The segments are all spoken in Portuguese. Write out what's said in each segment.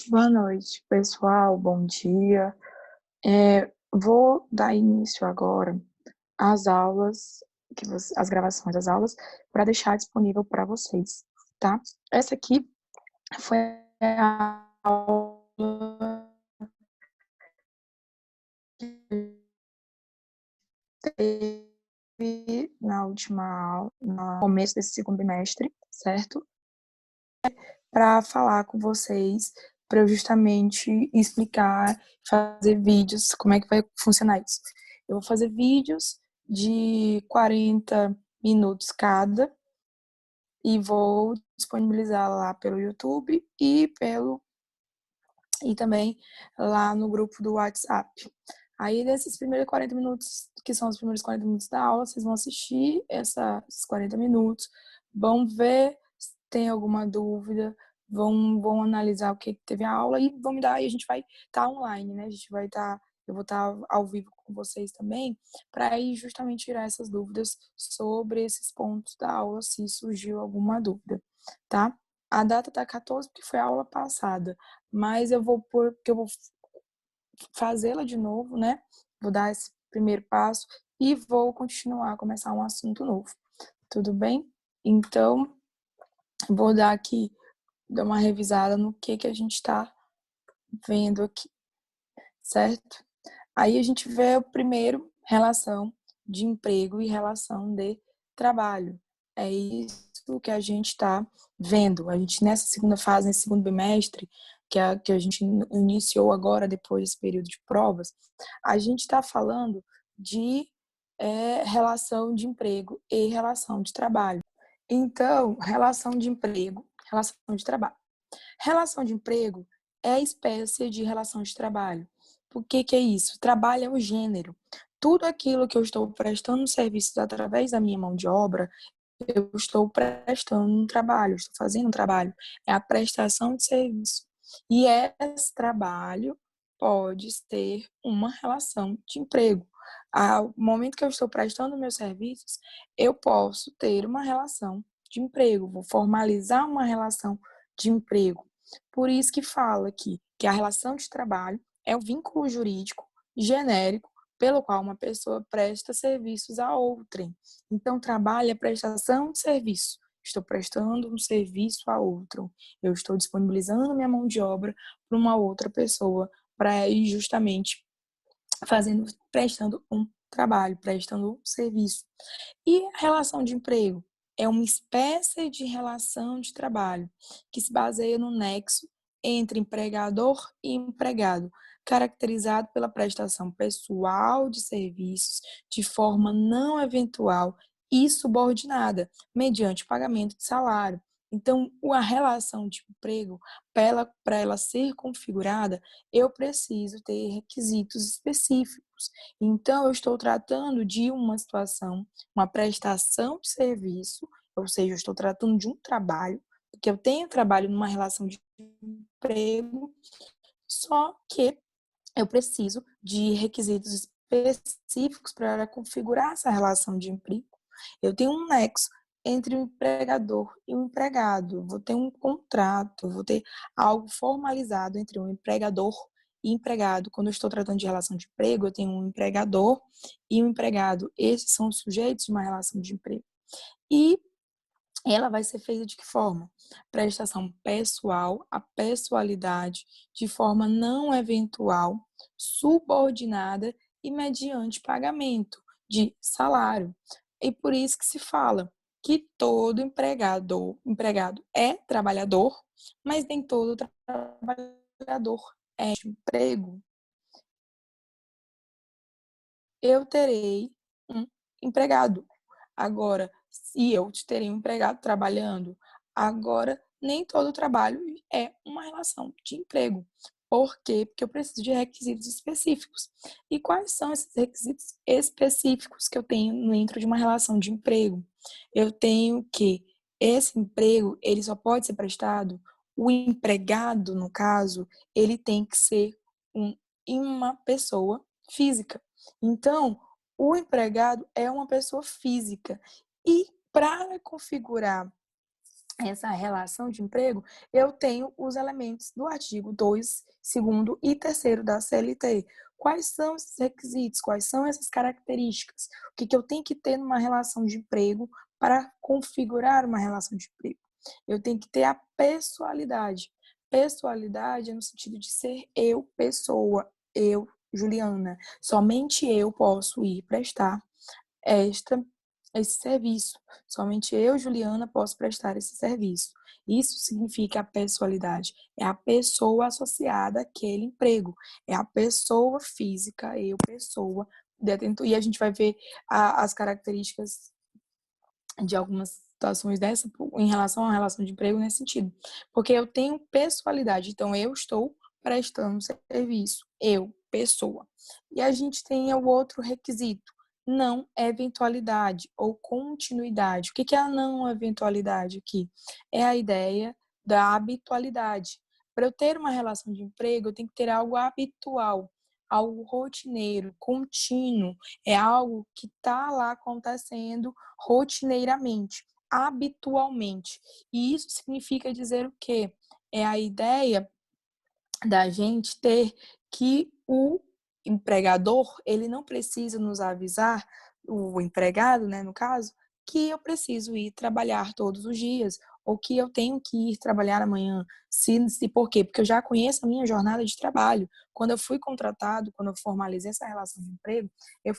Boa noite, pessoal. Bom dia. Vou dar início agora às aulas, as gravações das aulas, para deixar disponível para vocês, tá? Essa aqui foi a aula que teve na última aula, no começo desse segundo bimestre, certo? Para falar com vocês, para eu justamente explicar, fazer vídeos, como é que vai funcionar isso. Eu vou fazer vídeos de 40 minutos cada e vou disponibilizar lá pelo YouTube e também lá no grupo do WhatsApp. Aí, nesses primeiros 40 minutos, que são os primeiros 40 minutos da aula, vocês vão assistir esses 40 minutos, vão ver se tem alguma dúvida, vão analisar o que teve a aula e vão me dar, e a gente vai estar online, né? A gente vai estar, eu vou estar ao vivo com vocês também, para aí justamente tirar essas dúvidas sobre esses pontos da aula, se surgiu alguma dúvida, tá? A data tá 14 porque foi a aula passada, mas porque eu vou fazê-la de novo, né? Vou dar esse primeiro passo e vou continuar, começar um assunto novo. Tudo bem? Então, vou dar uma revisada no que a gente está vendo aqui, certo? Aí a gente vê o primeiro, relação de emprego e relação de trabalho. É isso que a gente está vendo. A gente, nessa segunda fase, nesse segundo bimestre, que a gente iniciou agora, depois desse período de provas, a gente está falando de relação de emprego e relação de trabalho. Então, relação de emprego, relação de trabalho. Relação de emprego é a espécie de relação de trabalho. O que é isso? Trabalho é o gênero. Tudo aquilo que eu estou prestando serviços através da minha mão de obra, eu estou prestando um trabalho, estou fazendo um trabalho. É a prestação de serviço. E esse trabalho pode ter uma relação de emprego. Ao momento que eu estou prestando meus serviços, eu posso ter uma relação de emprego, vou formalizar uma relação de emprego. Por isso que fala aqui que a relação de trabalho é o vínculo jurídico genérico pelo qual uma pessoa presta serviços a outrem. Então, trabalho é prestação de serviço. Estou prestando um serviço a outro. Eu estou disponibilizando minha mão de obra para uma outra pessoa para ir justamente prestando um trabalho, prestando um serviço. E a relação de emprego é uma espécie de relação de trabalho que se baseia no nexo entre empregador e empregado, caracterizado pela prestação pessoal de serviços de forma não eventual e subordinada, mediante pagamento de salário. Então, a relação de emprego, para ela ser configurada, eu preciso ter requisitos específicos. Então, eu estou tratando de uma situação, uma prestação de serviço, ou seja, eu estou tratando de um trabalho, porque eu tenho trabalho numa relação de emprego, só que eu preciso de requisitos específicos para configurar essa relação de emprego. Eu tenho um nexo entre o empregador e o empregado, vou ter um contrato, vou ter algo formalizado entre o empregador e empregado. Quando eu estou tratando de relação de emprego, eu tenho um empregador e um empregado. Esses são os sujeitos de uma relação de emprego. E ela vai ser feita de que forma? Prestação pessoal, a pessoalidade, de forma não eventual, subordinada e mediante pagamento de salário. E por isso que se fala que todo empregado é trabalhador, mas nem todo trabalhador é de emprego. Eu terei um empregado. Agora, se eu terei um empregado trabalhando, agora nem todo trabalho é uma relação de emprego. Por quê? Porque eu preciso de requisitos específicos. E quais são esses requisitos específicos que eu tenho dentro de uma relação de emprego? Eu tenho que esse emprego, ele só pode ser prestado, o empregado, no caso, ele tem que ser uma pessoa física. Então, o empregado é uma pessoa física. E para configurar essa relação de emprego, eu tenho os elementos do artigo 2, 2º e 3º da CLT. Quais são esses requisitos? Quais são essas características? O que eu tenho que ter numa relação de emprego para configurar uma relação de emprego? Eu tenho que ter a pessoalidade. Pessoalidade é no sentido de ser eu, pessoa, eu, Juliana. Somente eu posso ir prestar esta esse serviço. Somente eu, Juliana, posso prestar esse serviço. Isso significa a pessoalidade. É a pessoa associada àquele emprego. É a pessoa física, eu, pessoa, detentor. E a gente vai ver as características de algumas situações dessa em relação à relação de emprego nesse sentido. Porque eu tenho pessoalidade, então eu estou prestando serviço, eu, pessoa. E a gente tem o outro requisito, não eventualidade ou continuidade. O que é a não eventualidade aqui? É a ideia da habitualidade. Para eu ter uma relação de emprego, eu tenho que ter algo habitual, algo rotineiro, contínuo, é algo que está lá acontecendo rotineiramente, habitualmente. E isso significa dizer o quê? É a ideia da gente ter que o empregador, ele não precisa nos avisar, o empregado, né, no caso, que eu preciso ir trabalhar todos os dias, ou que eu tenho que ir trabalhar amanhã. Se por quê? Porque eu já conheço a minha jornada de trabalho. Quando eu fui contratado, quando eu formalizei essa relação de emprego,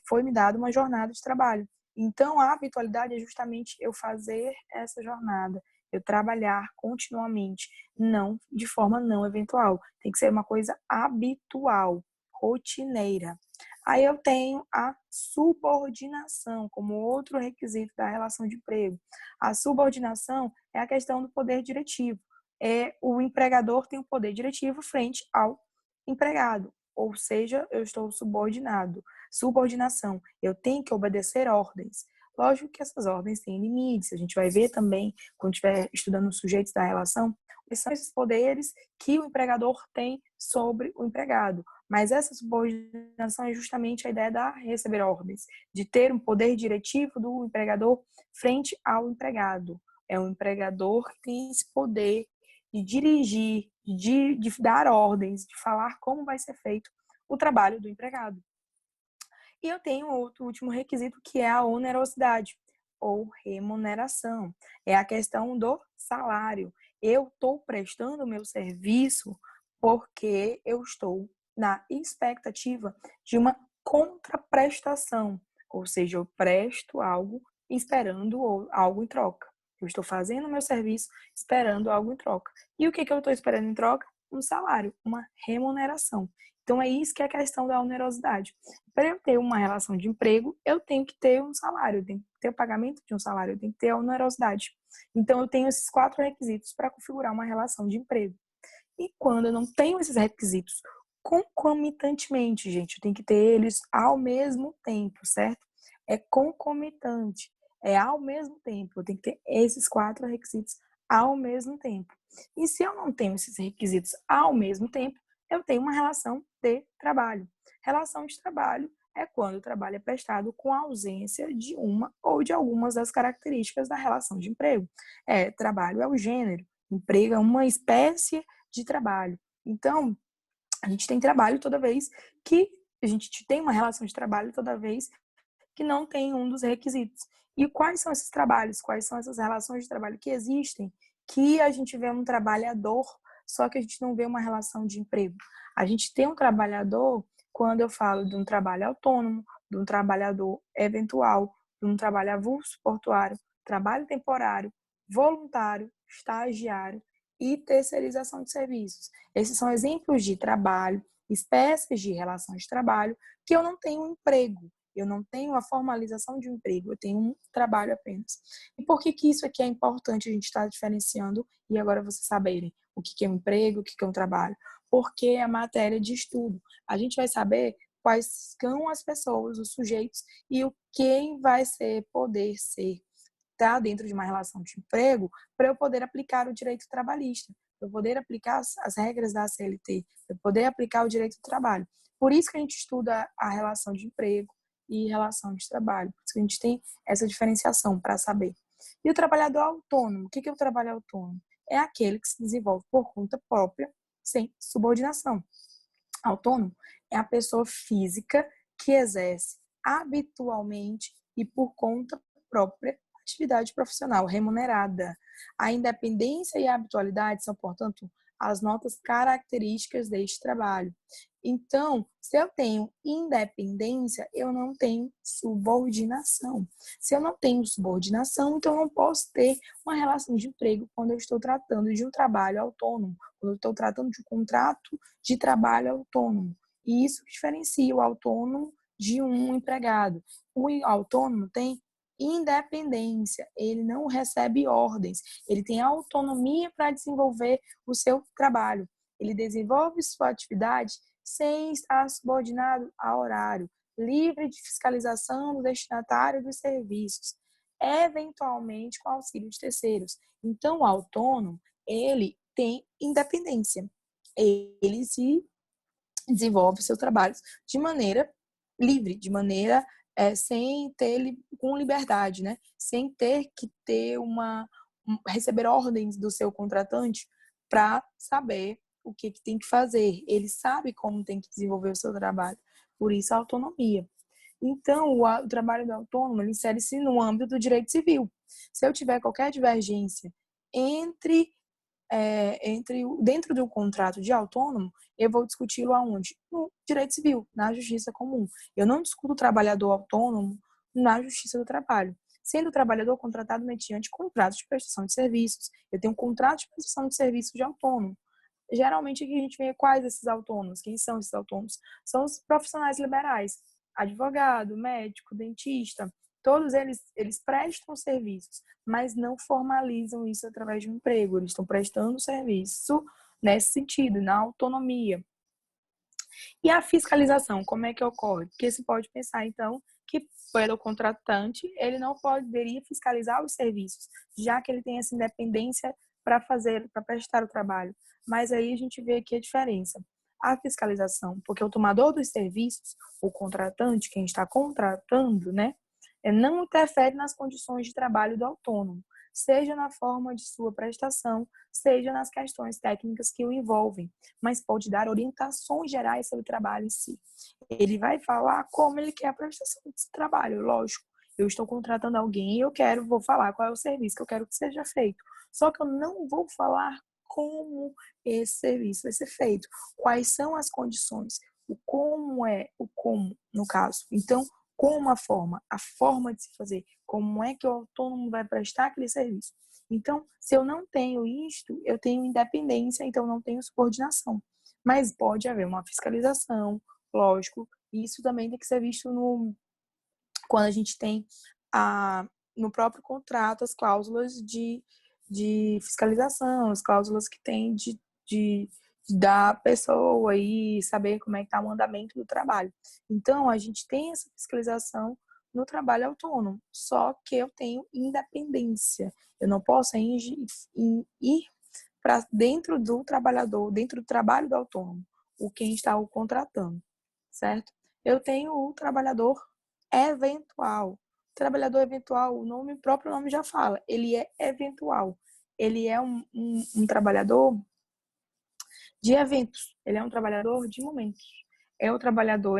foi me dado uma jornada de trabalho. Então, a habitualidade é justamente eu fazer essa jornada, eu trabalhar continuamente, não de forma não eventual. Tem que ser uma coisa habitual, rotineira. Aí eu tenho a subordinação como outro requisito da relação de emprego. A subordinação é a questão do poder diretivo. O empregador tem o poder diretivo frente ao empregado, ou seja, eu estou subordinado. Subordinação, eu tenho que obedecer ordens. Lógico que essas ordens têm limites, a gente vai ver também, quando estiver estudando os sujeitos da relação, quais são esses poderes que o empregador tem sobre o empregado. Mas essa subordinação é justamente a ideia da receber ordens, de ter um poder diretivo do empregador frente ao empregado. É o empregador que tem esse poder de dirigir, de dar ordens, de falar como vai ser feito o trabalho do empregado. E eu tenho outro último requisito, que é a onerosidade ou remuneração. É a questão do salário. Eu estou prestando o meu serviço porque eu estou na expectativa de uma contraprestação, ou seja, eu presto algo esperando algo em troca. Eu estou fazendo o meu serviço esperando algo em troca. E o que eu estou esperando em troca? Um salário, uma remuneração. Então, é isso que é a questão da onerosidade. Para eu ter uma relação de emprego, eu tenho que ter um salário, eu tenho que ter o pagamento de um salário, eu tenho que ter a onerosidade. Então, eu tenho esses 4 requisitos para configurar uma relação de emprego. E quando eu não tenho esses requisitos concomitantemente, gente, eu tenho que ter eles ao mesmo tempo, certo? É concomitante, é ao mesmo tempo. Eu tenho que ter esses 4 requisitos ao mesmo tempo. E se eu não tenho esses requisitos ao mesmo tempo, eu tenho uma relação de trabalho. Relação de trabalho é quando o trabalho é prestado com a ausência de uma ou de algumas das características da relação de emprego. Trabalho é o gênero, emprego é uma espécie de trabalho. Então, a gente tem trabalho toda vez que a gente tem uma relação de trabalho toda vez que não tem um dos requisitos. E quais são esses trabalhos? Quais são essas relações de trabalho que existem que a gente vê um trabalhador, só que a gente não vê uma relação de emprego? A gente tem um trabalhador quando eu falo de um trabalho autônomo, de um trabalhador eventual, de um trabalho avulso portuário, trabalho temporário, voluntário, estagiário e terceirização de serviços. Esses são exemplos de trabalho, espécies de relação de trabalho que eu não tenho um emprego. Eu não tenho a formalização de um emprego, eu tenho um trabalho apenas. E por que isso aqui é importante a gente estar diferenciando e agora vocês saberem o que é um emprego, o que é um trabalho? Porque é a matéria de estudo. A gente vai saber quais são as pessoas, os sujeitos e o quem vai poder ser tá dentro de uma relação de emprego para eu poder aplicar o direito trabalhista, para eu poder aplicar as regras da CLT, para eu poder aplicar o direito do trabalho. Por isso que a gente estuda a relação de emprego e relação de trabalho. Por isso que a gente tem essa diferenciação para saber. E o trabalhador autônomo, o que é o trabalho autônomo? É aquele que se desenvolve por conta própria, sem subordinação. Autônomo é a pessoa física que exerce habitualmente e por conta própria atividade profissional remunerada. A independência e a habitualidade são, portanto, as notas características deste trabalho. Então, se eu tenho independência, eu não tenho subordinação. Se eu não tenho subordinação, então eu não posso ter uma relação de emprego quando eu estou tratando de um trabalho autônomo, quando eu estou tratando de um contrato de trabalho autônomo. E isso diferencia o autônomo de um empregado. O autônomo tem independência, ele não recebe ordens, ele tem autonomia para desenvolver o seu trabalho. Ele desenvolve sua atividade sem estar subordinado a horário, livre de fiscalização do destinatário dos serviços, eventualmente com auxílio de terceiros. Então, o autônomo, ele tem independência. Ele se desenvolve seu trabalho de maneira livre, de maneira sem ter com liberdade, né? Sem ter que ter receber ordens do seu contratante para saber o que tem que fazer. Ele sabe como tem que desenvolver o seu trabalho. Por isso a autonomia. Então, o trabalho do autônomo ele insere-se no âmbito do direito civil. Se eu tiver qualquer divergência dentro do contrato de autônomo, eu vou discuti-lo aonde? No direito civil, na justiça comum. Eu não discuto o trabalhador autônomo na justiça do trabalho. Sendo o trabalhador contratado mediante contrato de prestação de serviços. Eu tenho um contrato de prestação de serviços de autônomo. Geralmente aqui a gente vê quais esses autônomos, quem são esses autônomos? São os profissionais liberais, advogado, médico, dentista, todos eles prestam serviços, mas não formalizam isso através de um emprego, eles estão prestando serviço nesse sentido, na autonomia. E a fiscalização, como é que ocorre? Porque se pode pensar, então, que pelo contratante, ele não poderia fiscalizar os serviços, já que ele tem essa independência para prestar o trabalho. Mas aí a gente vê aqui a diferença. A fiscalização, porque o tomador dos serviços, o contratante, quem está contratando, né, não interfere nas condições de trabalho do autônomo, seja na forma de sua prestação, seja nas questões técnicas que o envolvem, mas pode dar orientações gerais sobre o trabalho em si. Ele vai falar como ele quer a prestação desse trabalho, lógico. Eu estou contratando alguém e vou falar qual é o serviço que eu quero que seja feito. Só que eu não vou falar como esse serviço vai ser feito, quais são as condições, o como, no caso. Então, como a forma de se fazer, como é que o autônomo vai prestar aquele serviço. Então, se eu não tenho isto, eu tenho independência, então não tenho subordinação. Mas pode haver uma fiscalização, lógico, e isso também tem que ser visto quando a gente tem no próprio contrato as cláusulas de fiscalização, as cláusulas que tem da pessoa e saber como é que está o andamento do trabalho. Então, a gente tem essa fiscalização no trabalho autônomo, só que eu tenho independência. Eu não posso ir para dentro do trabalhador, dentro do trabalho do autônomo, quem está o contratando, certo? Eu tenho o trabalhador eventual. O trabalhador eventual, o próprio nome já fala, ele é eventual. Ele é um trabalhador de eventos, ele é um trabalhador de momentos. É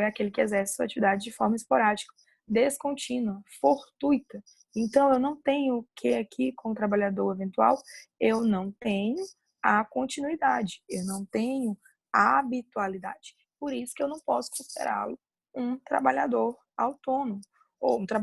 aquele que exerce sua atividade de forma esporádica, descontínua, fortuita. Então, eu não tenho o que aqui com o trabalhador eventual, eu não tenho a continuidade, eu não tenho a habitualidade. Por isso que eu não posso considerá-lo um trabalhador autônomo ou um trabalhador